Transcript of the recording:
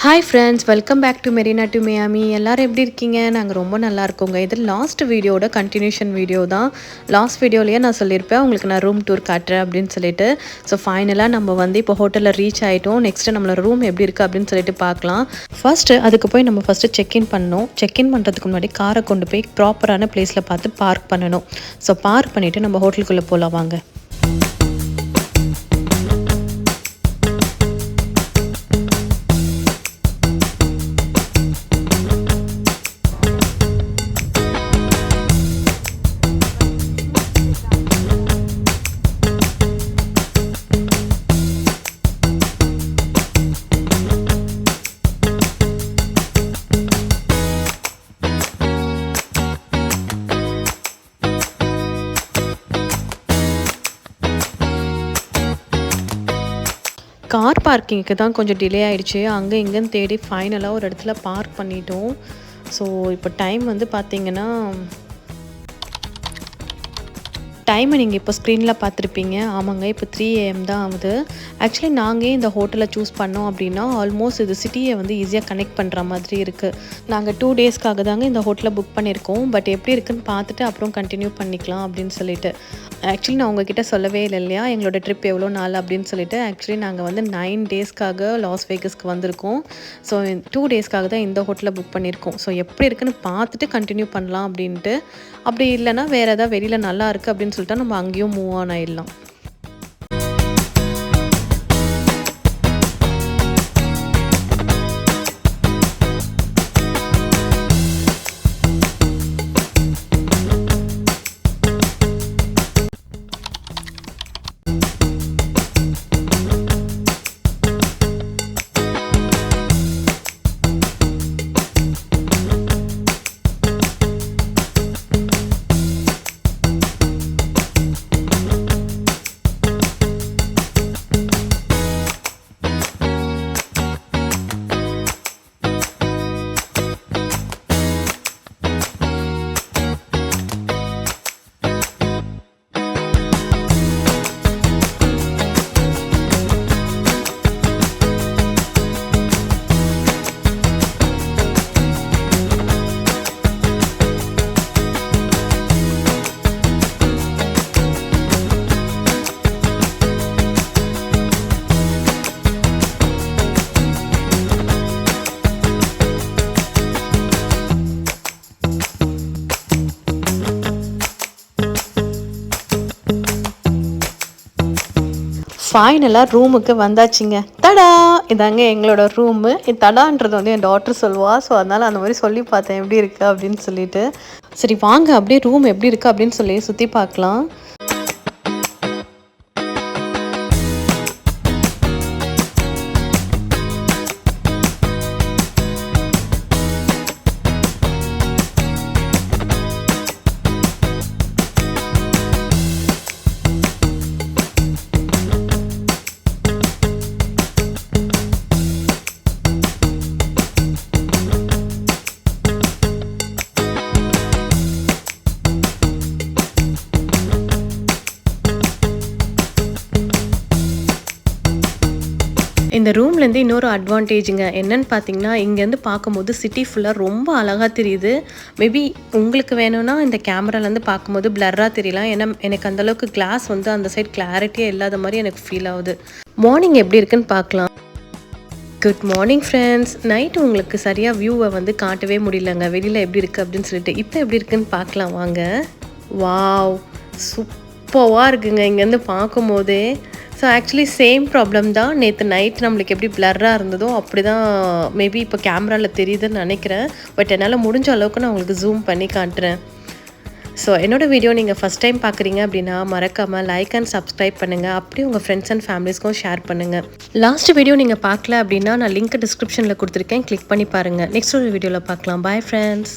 Hi friends, welcome back to Marina to Miami. எல்லோரும் எப்படி இருக்கீங்க? நாங்கள் ரொம்ப நல்லா இருக்கோங்க. இது லாஸ்ட் வீடியோட கண்டினியூஷன் வீடியோ தான். லாஸ்ட் வீடியோலேயே நான் சொல்லியிருப்பேன் உங்களுக்கு நான் ரூம் டூர் காட்டுறேன் அப்படின்னு சொல்லிட்டு. ஸோ ஃபைனலாக நம்ம வந்து இப்போ ஹோட்டலில் ரீச் ஆகிட்டோம். நெக்ஸ்ட்டு நம்மளோட ரூம் எப்படி இருக்குது அப்படின்னு சொல்லிட்டு பார்க்கலாம். அதுக்கு போய் நம்ம ஃபஸ்ட்டு செக்இன் பண்ணணும். செக்இன் பண்ணுறதுக்கு முன்னாடி காரை கொண்டு போய் ப்ராப்பரான பிளேஸில் பார்த்து பார்க் பண்ணணும். ஸோ பார்க் பண்ணிவிட்டு நம்ம ஹோட்டலுக்குள்ளே போகலாம் வாங்க. கார் பார்க்கிங்க்கு தான் கொஞ்சம் டிலே ஆகிடுச்சு. அங்கே இங்கேன்னு தேடி ஃபைனலாக ஒரு இடத்துல பார்க் பண்ணிட்டோம். ஸோ இப்போ டைம் வந்து பார்த்திங்கன்னா டைமை நீங்கள் இப்போ ஸ்க்ரீனில் பார்த்துருப்பீங்க. ஆமாங்க, இப்போ 3 AM தான் ஆகுது. ஆக்சுவலி நாங்கள் இந்த ஹோட்டலை சூஸ் பண்ணோம் அப்படின்னா ஆல்மோஸ்ட் இது சிட்டியை வந்து ஈஸியாக கனெக்ட் பண்ணுற மாதிரி இருக்குது. நாங்கள் 2 டேஸ்க்காக தாங்க இந்த ஹோட்டலை புக் பண்ணியிருக்கோம். பட் எப்படி இருக்குன்னு பார்த்துட்டு அப்புறம் கண்டினியூ பண்ணிக்கலாம் அப்படின்னு சொல்லிட்டு. ஆக்சுவலி நான் உங்ககிட்ட சொல்லவே இல்லை இல்லையா எங்களோட ட்ரிப் எவ்வளோ நாள் அப்படின்னு சொல்லிட்டு. ஆக்சுவலி நாங்கள் வந்து 9 டேஸ்க்காக லாஸ் வேகஸ்க்கு வந்திருக்கோம். ஸோ 2 டேஸ்க்காக தான் இந்த ஹோட்டலை புக் பண்ணியிருக்கோம். ஸோ எப்படி இருக்குன்னு பார்த்துட்டு கண்டினியூ பண்ணலாம் அப்படின்ட்டு. அப்படி இல்லைனா வேறு ஏதாவது வெளியில் நல்லா இருக்குது அப்படின்னு சொல்லிட்டு நம்ம அங்கேயும் மூவ் ஆன் ஆயிடலாம். ஃபைனலாக ரூமுக்கு வந்தாச்சுங்க. தடா, இதாங்க எங்களோட ரூமு. தடான்றது வந்து என் டாட்டர் சொல்லுவாள். ஸோ அதனால் அந்த மாதிரி சொல்லி பார்த்தேன் எப்படி இருக்குது அப்படின்னு சொல்லிட்டு. சரி வாங்க அப்படியே ரூம் எப்படி இருக்குது அப்படின்னு சொல்லி சுற்றி பார்க்கலாம். இந்த ரூம்லேருந்து இன்னொரு அட்வான்டேஜுங்க என்னென்னு பார்த்தீங்கன்னா, இங்கேருந்து பார்க்கும்போது சிட்டி ஃபுல்லாக ரொம்ப அழகாக தெரியுது. மேபி உங்களுக்கு வேணும்னா இந்த கேமராலேருந்து பார்க்கும்போது பிளர்ராக தெரியலாம். ஏன்னா எனக்கு அந்தளவுக்கு கிளாஸ் வந்து அந்த சைட் கிளாரிட்டியாக இல்லாத மாதிரி எனக்கு ஃபீல் ஆகுது. மார்னிங் எப்படி இருக்குன்னு பார்க்கலாம். Good morning friends. நைட்டு உங்களுக்கு சரியாக வியூவை வந்து காட்டவே முடியலங்க, வெளியில் எப்படி இருக்குது அப்படின்னு சொல்லிட்டு. இப்போ எப்படி இருக்குன்னு பார்க்கலாம் வாங்க. வாவ், சூப்பராக இருக்குங்க இங்கேருந்து பார்க்கும்போதே. ஸோ ஆக்சுவலி சேம் ப்ராப்ளம் தான். நேற்று நைட் நம்மளுக்கு எப்படி பிளர்ராக இருந்ததோ அப்படி தான் மேபி இப்போ கேமராவில் தெரியுதுன்னு நினைக்கிறேன். பட் என்னால் முடிஞ்ச அளவுக்கு நான் உங்களுக்கு ஜூம் பண்ணி காட்டுறேன். ஸோ என்னோடய வீடியோ நீங்கள் ஃபஸ்ட் டைம் பார்க்குறீங்க அப்படின்னா மறக்காமல் லைக் அண்ட் சப்ஸ்கிரைப் பண்ணுங்கள். அப்படியே உங்கள் ஃப்ரெண்ட்ஸ் அண்ட் ஃபேமிலிஸ்க்கும் ஷேர் பண்ணுங்கள். லாஸ்ட் வீடியோ நீங்கள் பார்க்கல அப்படின்னா நான் லிங்க் டிஸ்கிரிப்ஷனில் கொடுத்துருக்கேன், கிளிக் பண்ணி பாருங்கள். நெக்ஸ்ட் ஒரு வீடியோவில் பார்க்கலாம். Bye friends.